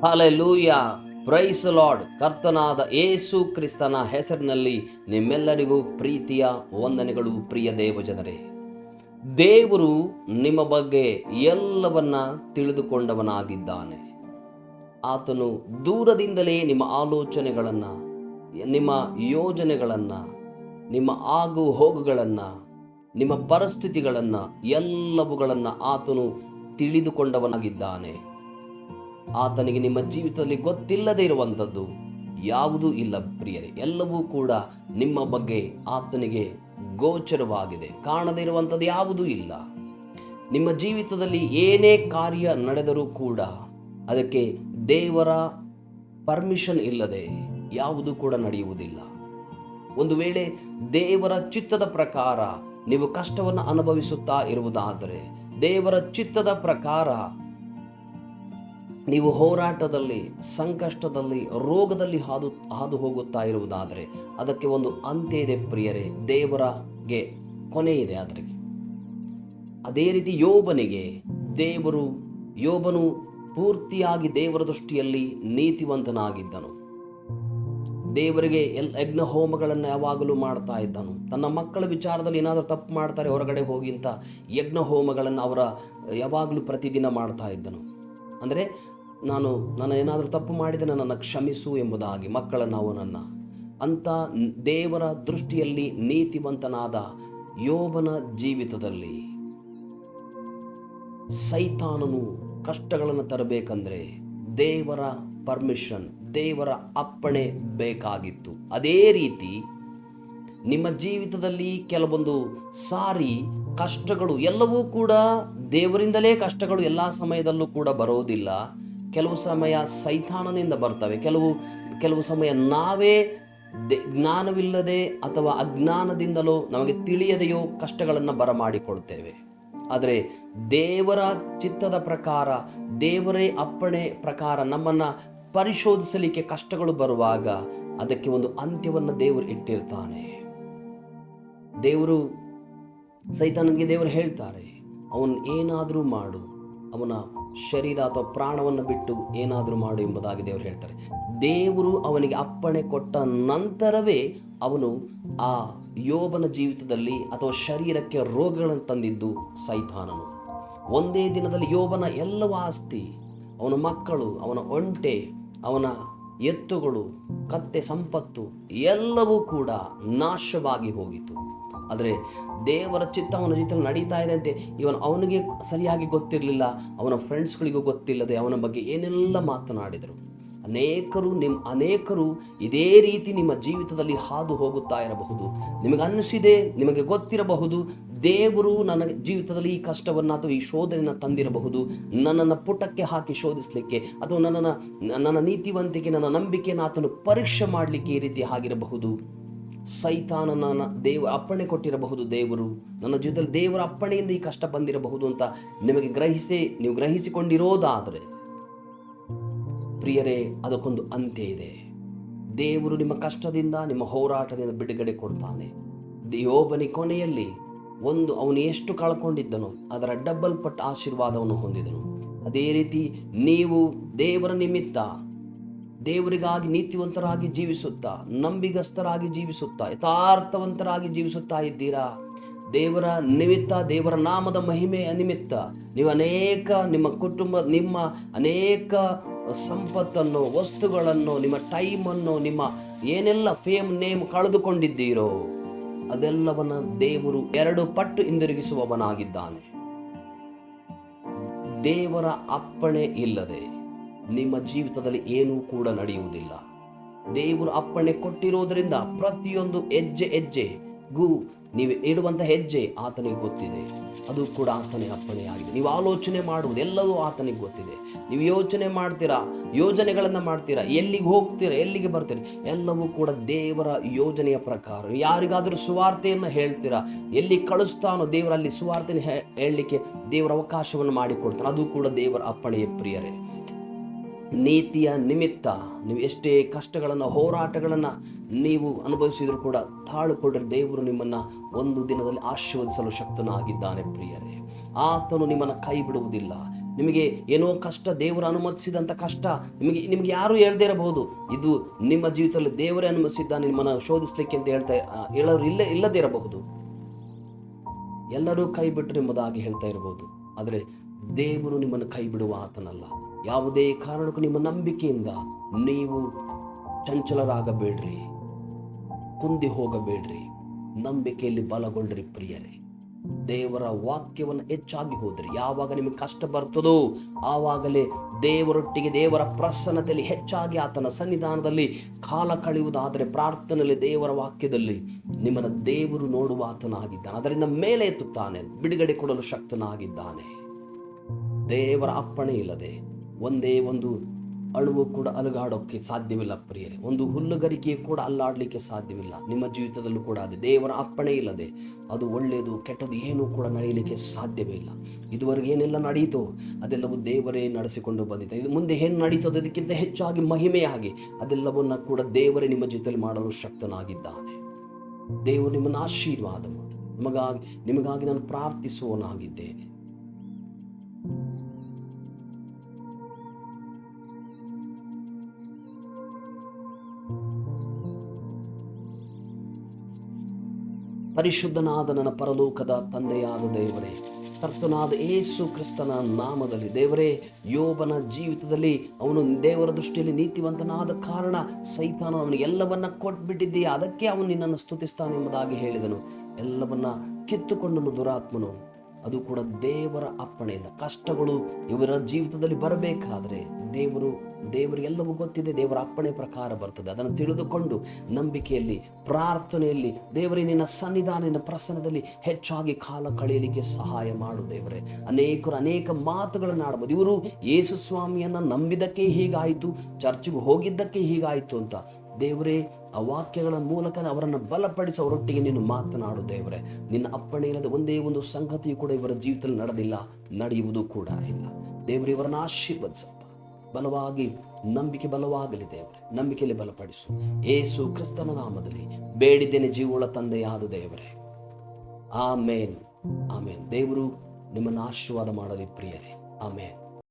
Hallelujah, price lord. ಕರ್ತನಾದ ಯೇಸು ಕ್ರಿಸ್ತನ ಹೆಸರಿನಲ್ಲಿ ನಿಮ್ಮೆಲ್ಲರಿಗೂ ಪ್ರೀತಿಯ ವಂದನೆಗಳು. ಪ್ರಿಯ ದೇವಜನರೇ, ದೇವರು ನಿಮ್ಮ ಬಗ್ಗೆ ಎಲ್ಲವನ್ನ ತಿಳಿದುಕೊಂಡವನಾಗಿದ್ದಾನೆ. ಆತನು ದೂರದಿಂದಲೇ ನಿಮ್ಮ ಆಲೋಚನೆಗಳನ್ನು, ನಿಮ್ಮ ಯೋಜನೆಗಳನ್ನು, ನಿಮ್ಮ ಆಗು ಹೋಗುಗಳನ್ನು, ನಿಮ್ಮ ಪರಿಸ್ಥಿತಿಗಳನ್ನು ಎಲ್ಲವುಗಳನ್ನು ಆತನು ತಿಳಿದುಕೊಂಡವನಾಗಿದ್ದಾನೆ. ಆತನಿಗೆ ನಿಮ್ಮ ಜೀವಿತದಲ್ಲಿ ಗೊತ್ತಿಲ್ಲದೆ ಇರುವಂಥದ್ದು ಯಾವುದೂ ಇಲ್ಲ ಪ್ರಿಯರೇ. ಎಲ್ಲವೂ ಕೂಡ ನಿಮ್ಮ ಬಗ್ಗೆ ಆತನಿಗೆ ಗೋಚರವಾಗಿದೆ. ಕಾಣದೇ ಇರುವಂಥದ್ದು ಯಾವುದೂ ಇಲ್ಲ. ನಿಮ್ಮ ಜೀವಿತದಲ್ಲಿ ಏನೇ ಕಾರ್ಯ ನಡೆದರೂ ಕೂಡ ಅದಕ್ಕೆ ದೇವರ ಪರ್ಮಿಷನ್ ಇಲ್ಲದೆ ಯಾವುದೂ ಕೂಡ ನಡೆಯುವುದಿಲ್ಲ. ಒಂದು ವೇಳೆ ದೇವರ ಚಿತ್ತದ ಪ್ರಕಾರ ನೀವು ಕಷ್ಟವನ್ನು ಅನುಭವಿಸುತ್ತಾ ಇರುವುದಾದರೆ, ದೇವರ ಚಿತ್ತದ ಪ್ರಕಾರ ನೀವು ಹೋರಾಟದಲ್ಲಿ, ಸಂಕಷ್ಟದಲ್ಲಿ, ರೋಗದಲ್ಲಿ ಹಾದು ಹೋಗುತ್ತಾ ಇರುವುದಾದರೆ ಅದಕ್ಕೆ ಒಂದು ಅಂತ್ಯ ಇದೆ ಪ್ರಿಯರೇ. ದೇವರಿಗೆ ಕೊನೆ ಇದೆ ಅದರಿಗೆ. ಅದೇ ರೀತಿ ಯೋಬನು ಪೂರ್ತಿಯಾಗಿ ದೇವರ ದೃಷ್ಟಿಯಲ್ಲಿ ನೀತಿವಂತನಾಗಿದ್ದನು. ದೇವರಿಗೆ ಯಜ್ಞ ಹೋಮಗಳನ್ನು ಯಾವಾಗಲೂ ಮಾಡ್ತಾ ಇದ್ದನು. ತನ್ನ ಮಕ್ಕಳ ವಿಚಾರದಲ್ಲಿ ಏನಾದರೂ ತಪ್ಪು ಮಾಡ್ತಾರೆ ಹೊರಗಡೆ ಹೋಗಿ ಅಂತ ಯಜ್ಞ ಹೋಮಗಳನ್ನು ಅವರ ಯಾವಾಗಲೂ ಪ್ರತಿದಿನ ಮಾಡ್ತಾ ಇದ್ದನು. ಅಂದರೆ ನಾನು ಏನಾದರೂ ತಪ್ಪು ಮಾಡಿದರೆ ನನ್ನನ್ನು ಕ್ಷಮಿಸು ಎಂಬುದಾಗಿ ಮಕ್ಕಳನ್ನು ಅವನನ್ನು ಅಂತ ದೇವರ ದೃಷ್ಟಿಯಲ್ಲಿ ನೀತಿವಂತನಾದ ಯೋಬನ ಜೀವಿತದಲ್ಲಿ ಸೈತಾನನು ಕಷ್ಟಗಳನ್ನು ತರಬೇಕಂದ್ರೆ ದೇವರ ಪರ್ಮಿಷನ್, ದೇವರ ಅಪ್ಪಣೆ ಬೇಕಾಗಿತ್ತು. ಅದೇ ರೀತಿ ನಿಮ್ಮ ಜೀವಿತದಲ್ಲಿ ಕೆಲವೊಂದು ಸಾರಿ ಕಷ್ಟಗಳು ಎಲ್ಲವೂ ಕೂಡ ದೇವರಿಂದಲೇ. ಕಷ್ಟಗಳು ಎಲ್ಲ ಸಮಯದಲ್ಲೂ ಕೂಡ ಬರೋದಿಲ್ಲ. ಕೆಲವು ಸಮಯ ಸೈತಾನನಿಂದ ಬರ್ತವೆ. ಕೆಲವು ಸಮಯ ನಾವೇ ಜ್ಞಾನವಿಲ್ಲದೆ ಅಥವಾ ಅಜ್ಞಾನದಿಂದಲೋ ನಮಗೆ ತಿಳಿಯದೆಯೋ ಕಷ್ಟಗಳನ್ನು ಬರಮಾಡಿಕೊಳ್ತೇವೆ. ಆದರೆ ದೇವರ ಚಿತ್ತದ ಪ್ರಕಾರ, ದೇವರೇ ಅಪ್ಪಣೆ ಪ್ರಕಾರ ನಮ್ಮನ್ನು ಪರಿಶೋಧಿಸಲಿಕ್ಕೆ ಕಷ್ಟಗಳು ಬರುವಾಗ ಅದಕ್ಕೆ ಒಂದು ಅಂತ್ಯವನ್ನು ದೇವರು ಇಟ್ಟಿರ್ತಾನೆ. ಸೈತಾನನಿಗೆ ದೇವರು ಹೇಳ್ತಾರೆ, ಅವನು ಏನಾದರೂ ಮಾಡು, ಅವನ ಶರೀರ ಅಥವಾ ಪ್ರಾಣವನ್ನು ಬಿಟ್ಟು ಏನಾದರೂ ಮಾಡು ಎಂಬುದಾಗಿ ದೇವರು ಹೇಳ್ತಾರೆ. ದೇವರು ಅವನಿಗೆ ಅಪ್ಪಣೆ ಕೊಟ್ಟ ನಂತರವೇ ಅವನು ಆ ಯೋಬನ ಜೀವಿತದಲ್ಲಿ ಅಥವಾ ಶರೀರಕ್ಕೆ ರೋಗಗಳನ್ನು ತಂದಿದ್ದು ಸೈತಾನನು. ಒಂದೇ ದಿನದಲ್ಲಿ ಯೋಬನ ಎಲ್ಲವ ಆಸ್ತಿ, ಅವನ ಮಕ್ಕಳು, ಅವನ ಒಂಟೆ, ಅವನ ಎತ್ತುಗಳು, ಕತ್ತೆ ಸಂಪತ್ತು ಎಲ್ಲವೂ ಕೂಡ ನಾಶವಾಗಿ ಹೋಗಿತು. ಆದರೆ ದೇವರ ಚಿತ್ತ ಅವನ ಜೊತೆ ನಡೀತಾ ಇದೆ ಅಂತೆ ಅವನಿಗೆ ಸರಿಯಾಗಿ ಗೊತ್ತಿರಲಿಲ್ಲ. ಅವನ ಫ್ರೆಂಡ್ಸ್ಗಳಿಗೂ ಗೊತ್ತಿಲ್ಲದೆ ಅವನ ಬಗ್ಗೆ ಏನೆಲ್ಲ ಮಾತನಾಡಿದರು. ಅನೇಕರು ಇದೇ ರೀತಿ ನಿಮ್ಮ ಜೀವಿತದಲ್ಲಿ ಹಾದು ಹೋಗುತ್ತಾ ಇರಬಹುದು. ನಿಮಗೆ ಗೊತ್ತಿರಬಹುದು, ದೇವರು ನನ್ನ ಜೀವಿತದಲ್ಲಿ ಈ ಕಷ್ಟವನ್ನು ಅಥವಾ ಈ ಶೋಧನೆಯನ್ನು ತಂದಿರಬಹುದು, ನನ್ನನ್ನು ಪುಟಕ್ಕೆ ಹಾಕಿ ಶೋಧಿಸಲಿಕ್ಕೆ, ಅಥವಾ ನನ್ನ ನೀತಿವಂತಿಕೆ, ನನ್ನ ನಂಬಿಕೆಯನ್ನು ಆತನು ಪರೀಕ್ಷೆ ಮಾಡಲಿಕ್ಕೆ ಈ ರೀತಿ ಆಗಿರಬಹುದು. ಸೈತಾನನ ದೇವ ಅಪ್ಪಣೆ ಕೊಟ್ಟಿರಬಹುದು. ದೇವರು ನನ್ನ ಜೀವಿತದಲ್ಲಿ ದೇವರ ಅಪ್ಪಣೆಯಿಂದ ಈ ಕಷ್ಟ ಬಂದಿರಬಹುದು ಅಂತ ನೀವು ಗ್ರಹಿಸಿಕೊಂಡಿರೋದಾದರೆ ಪ್ರಿಯರೇ, ಅದಕ್ಕೊಂದು ಅಂತ್ಯ ಇದೆ. ದೇವರು ನಿಮ್ಮ ಕಷ್ಟದಿಂದ, ನಿಮ್ಮ ಹೋರಾಟದಿಂದ ಬಿಡುಗಡೆ ಕೊಡ್ತಾನೆ. ಯೋಬನ ಕೊನೆಯಲ್ಲಿ ಅವನು ಎಷ್ಟು ಕಳ್ಕೊಂಡಿದ್ದನೋ ಅದರ ಡಬಲ್ ಪಟ್ಟು ಆಶೀರ್ವಾದವನ್ನು ಹೊಂದಿದನು. ಅದೇ ರೀತಿ ನೀವು ದೇವರ ನಿಮಿತ್ತ ದೇವರಿಗಾಗಿ ನೀತಿವಂತರಾಗಿ ಜೀವಿಸುತ್ತಾ, ನಂಬಿಗಸ್ತರಾಗಿ ಜೀವಿಸುತ್ತಾ, ಯಥಾರ್ಥವಂತರಾಗಿ ಜೀವಿಸುತ್ತಾ ಇದ್ದೀರಾ. ದೇವರ ನಿಮಿತ್ತ, ದೇವರ ನಾಮದ ಮಹಿಮೆಯ ನಿಮಿತ್ತ ನೀವು ನಿಮ್ಮ ಕುಟುಂಬ, ನಿಮ್ಮ ಅನೇಕ ಸಂಪತ್ತನ್ನು, ವಸ್ತುಗಳನ್ನು, ನಿಮ್ಮ ಟೈಮನ್ನು, ನಿಮ್ಮ ಏನೆಲ್ಲ ಫೇಮ್ ನೇಮ್ ಕಳೆದುಕೊಂಡಿದ್ದೀರೋ ಅದೆಲ್ಲವನ್ನ ದೇವರು 2 ಪಟ್ಟು ಹಿಂದಿರುಗಿಸುವವನಾಗಿದ್ದಾನೆ. ದೇವರ ಅಪ್ಪಣೆ ಇಲ್ಲದೆ ನಿಮ್ಮ ಜೀವಿತದಲ್ಲಿ ಏನೂ ಕೂಡ ನಡೆಯುವುದಿಲ್ಲ. ದೇವರು ಅಪ್ಪಣೆ ಕೊಟ್ಟಿರೋದ್ರಿಂದ ಪ್ರತಿಯೊಂದು ಹೆಜ್ಜೆಗೂ ನೀವು ಇಡುವಂಥ ಹೆಜ್ಜೆ ಆತನಿಗೆ ಗೊತ್ತಿದೆ. ಅದು ಕೂಡ ಆತನೇ ಅಪ್ಪಣೆಯಾಗಿದೆ. ನೀವು ಆಲೋಚನೆ ಮಾಡುವುದು ಎಲ್ಲವೂ ಆತನಿಗೆ ಗೊತ್ತಿದೆ. ನೀವು ಯೋಜನೆಗಳನ್ನು ಮಾಡ್ತೀರಾ, ಎಲ್ಲಿಗೆ ಹೋಗ್ತೀರಾ, ಎಲ್ಲಿಗೆ ಬರ್ತೀರಾ, ಎಲ್ಲವೂ ಕೂಡ ದೇವರ ಯೋಜನೆಯ ಪ್ರಕಾರ. ಯಾರಿಗಾದರೂ ಸುವಾರ್ತೆಯನ್ನು ಹೇಳ್ತೀರಾ, ಎಲ್ಲಿ ಕಳಿಸ್ತಾನೋ ದೇವರಲ್ಲಿ ಸುವಾರ್ತೆಯನ್ನು ಹೇಳಲಿಕ್ಕೆ ದೇವರ ಅವಕಾಶವನ್ನು ಮಾಡಿಕೊಡ್ತಾನೆ. ಅದು ಕೂಡ ದೇವರ ಅಪ್ಪಣೆಯ ಪ್ರಿಯರೇ. ನೀತಿಯ ನಿಮಿತ್ತ ನೀವು ಎಷ್ಟೇ ಕಷ್ಟಗಳನ್ನು, ಹೋರಾಟಗಳನ್ನು ನೀವು ಅನುಭವಿಸಿದರೂ ಕೂಡ ತಾಳುಕೊಂಡರೆ ದೇವರು ನಿಮ್ಮನ್ನು ಒಂದು ದಿನದಲ್ಲಿ ಆಶೀರ್ವದಿಸಲು ಶಕ್ತನಾಗಿದ್ದಾನೆ ಪ್ರಿಯರೇ. ಆತನು ನಿಮ್ಮನ್ನು ಕೈ ಬಿಡುವುದಿಲ್ಲ. ನಿಮಗೆ ಏನೋ ಕಷ್ಟ, ದೇವರು ಅನುಮತಿಸಿದಂಥ ಕಷ್ಟ ನಿಮಗೆ ಯಾರು ಹೇಳ್ದೇ ಇರಬಹುದು. ಇದು ನಿಮ್ಮ ಜೀವಿತದಲ್ಲಿ ದೇವರೇ ಅನುಮತಿಸಿದ್ದಾನೆ ನಿಮ್ಮನ್ನು ಶೋಧಿಸಲಿಕ್ಕೆ ಅಂತ ಹೇಳೋರು ಇಲ್ಲದೇ ಇರಬಹುದು. ಎಲ್ಲರೂ ಕೈ ಬಿಟ್ಟರು ಎಂಬುದಾಗಿ ಹೇಳ್ತಾ ಇರಬಹುದು. ಆದರೆ ದೇವರು ನಿಮ್ಮನ್ನು ಕೈ ಬಿಡುವ ಆತನಲ್ಲ. ಯಾವುದೇ ಕಾರಣಕ್ಕೂ ನಿಮ್ಮ ನಂಬಿಕೆಯಿಂದ ನೀವು ಚಂಚಲರಾಗಬೇಡ್ರಿ, ಕುಂದಿ ಹೋಗಬೇಡ್ರಿ, ನಂಬಿಕೆಯಲ್ಲಿ ಬಲಗೊಳ್ಳ್ರಿ ಪ್ರಿಯರೇ. ದೇವರ ವಾಕ್ಯವನ್ನು ಹೆಚ್ಚಾಗಿ ಹೋದ್ರಿ. ಯಾವಾಗ ನಿಮಗೆ ಕಷ್ಟ ಬರ್ತದೋ ಆವಾಗಲೇ ದೇವರೊಟ್ಟಿಗೆ, ದೇವರ ಪ್ರಸನ್ನತೆಯಲ್ಲಿ ಹೆಚ್ಚಾಗಿ ಆತನ ಸನ್ನಿಧಾನದಲ್ಲಿ ಕಾಲ ಕಳೆಯುವುದಾದರೆ, ಪ್ರಾರ್ಥನೆಯಲ್ಲಿ, ದೇವರ ವಾಕ್ಯದಲ್ಲಿ ನಿಮ್ಮನ್ನು ದೇವರು ನೋಡುವ ಆತನಾಗಿದ್ದಾನೆ. ಅದರಿಂದ ಮೇಲೆ ಎತ್ತುತ್ತಾನೆ, ಬಿಡುಗಡೆ ಕೊಡಲು ಶಕ್ತನಾಗಿದ್ದಾನೆ. ದೇವರ ಅಪ್ಪಣೆ ಇಲ್ಲದೆ ಒಂದೇ ಒಂದು ಅಳುವು ಕೂಡ ಅಲುಗಾಡೋಕ್ಕೆ ಸಾಧ್ಯವಿಲ್ಲ ಪ್ರಿಯರೇ. ಒಂದು ಹುಲ್ಲುಗರಿಕೆ ಕೂಡ ಅಲ್ಲಾಡಲಿಕ್ಕೆ ಸಾಧ್ಯವಿಲ್ಲ. ನಿಮ್ಮ ಜೀವಿತದಲ್ಲೂ ಕೂಡ ಅದೇ ದೇವರ ಅಪ್ಪಣೆ ಇಲ್ಲದೆ ಅದು ಒಳ್ಳೆಯದು ಕೆಟ್ಟದ್ದು ಏನೂ ಕೂಡ ನಡೆಯಲಿಕ್ಕೆ ಸಾಧ್ಯವೇ ಇಲ್ಲ. ಇದುವರೆಗೆ ಏನೆಲ್ಲ ನಡೀತೋ ಅದೆಲ್ಲವೂ ದೇವರೇ ನಡೆಸಿಕೊಂಡು ಬಂದಿದೆ. ಇದು ಮುಂದೆ ಏನು ನಡೀತೋ ಅದಕ್ಕಿಂತ ಹೆಚ್ಚಾಗಿ ಮಹಿಮೆಯಾಗಿ ಅದೆಲ್ಲವನ್ನ ಕೂಡ ದೇವರೇ ನಿಮ್ಮ ಜೊತೆಯಲ್ಲಿ ಮಾಡಲು ಶಕ್ತನಾಗಿದ್ದಾನೆ. ದೇವರು ನಿಮ್ಮನ್ನು ಆಶೀರ್ವಾದ ಮಾಡಿ ನಿಮಗಾಗಿ ನಾನು ಪ್ರಾರ್ಥಿಸುವವನಾಗಿದ್ದೇನೆ. ಪರಿಶುದ್ಧನಾದ ನನ್ನ ಪರಲೋಕದ ತಂದೆಯಾದ ದೇವರೇ, ಕರ್ತನಾದ ಯೇಸು ಕ್ರಿಸ್ತನ ನಾಮದಲ್ಲಿ ದೇವರೇ, ಯೋಬನ ಜೀವಿತದಲ್ಲಿ ಅವನು ದೇವರ ದೃಷ್ಟಿಯಲ್ಲಿ ನೀತಿವಂತನಾದ ಕಾರಣ ಸೈತಾನ ಅವನಿಗೆ ಎಲ್ಲವನ್ನ ಕೊಟ್ಬಿಟ್ಟಿದ್ದೀಯ, ಅದಕ್ಕೆ ಅವನು ನಿನ್ನನ್ನು ಸ್ತುತಿಸ್ತಾನೆ ಎಂಬುದಾಗಿ ಹೇಳಿದನು. ಎಲ್ಲವನ್ನ ಕಿತ್ತುಕೊಂಡನು ದುರಾತ್ಮನು. ಅದು ಕೂಡ ದೇವರ ಅಪ್ಪಣೆಯಿಂದ. ಕಷ್ಟಗಳು ಇವರ ಜೀವಿತದಲ್ಲಿ ಬರಬೇಕಾದ್ರೆ ದೇವರಿಗೆಲ್ಲವೂ ಗೊತ್ತಿದೆ, ದೇವರ ಅಪ್ಪಣೆ ಪ್ರಕಾರ ಬರ್ತದೆ. ಅದನ್ನು ತಿಳಿದುಕೊಂಡು ನಂಬಿಕೆಯಲ್ಲಿ, ಪ್ರಾರ್ಥನೆಯಲ್ಲಿ ದೇವರೇ ನಿನ್ನ ಸನ್ನಿಧಾನ, ನಿನ್ನ ಪ್ರಸನ್ನದಲ್ಲಿ ಹೆಚ್ಚಾಗಿ ಕಾಲ ಕಳೆಯಲಿಕ್ಕೆ ಸಹಾಯ ಮಾಡು ದೇವರೇ. ಅನೇಕ ಮಾತುಗಳನ್ನು ಆಡಬಹುದು. ಇವರು ಯೇಸು ಸ್ವಾಮಿಯನ್ನು ನಂಬಿದ್ದಕ್ಕೆ ಹೀಗಾಯಿತು, ಚರ್ಚಿಗೆ ಹೋಗಿದ್ದಕ್ಕೆ ಹೀಗಾಯಿತು ಅಂತ ದೇವರೇ ಆ ವಾಕ್ಯಗಳ ಮೂಲಕ ಅವರನ್ನು ಬಲಪಡಿಸಿ ಅವರೊಟ್ಟಿಗೆ ನೀನು ಮಾತನಾಡು ದೇವರೇ. ನಿನ್ನ ಅಪ್ಪಣೆ ಇಲ್ಲದೆ ಒಂದೇ ಒಂದು ಸಂಗತಿಯು ಕೂಡ ಇವರ ಜೀವಿತದಲ್ಲಿ ನಡೆದಿಲ್ಲ, ನಡೆಯುವುದು ಕೂಡ ಇಲ್ಲ. ದೇವರೇ, ಇವರನ್ನು ಆಶೀರ್ವದಿಸಪ್ಪ. ಬಲವಾಗಿ ನಂಬಿಕೆ ಬಲವಾಗಲಿ ದೇವರೇ, ನಂಬಿಕೆಯಲ್ಲಿ ಬಲಪಡಿಸು. ಯೇಸು ಕ್ರಿಸ್ತನ ನಾಮದಲ್ಲಿ ಬೇಡಿದ್ದೇನೆ ಜೀವವುಳ್ಳ ತಂದೆಯಾದ ದೇವರೇ. ಆಮೇನ್, ಆಮೇನ್. ದೇವರು ನಿಮ್ಮನ್ನು ಆಶೀರ್ವಾದ ಮಾಡಲಿ ಪ್ರಿಯರೇ. ಆಮೇನ್.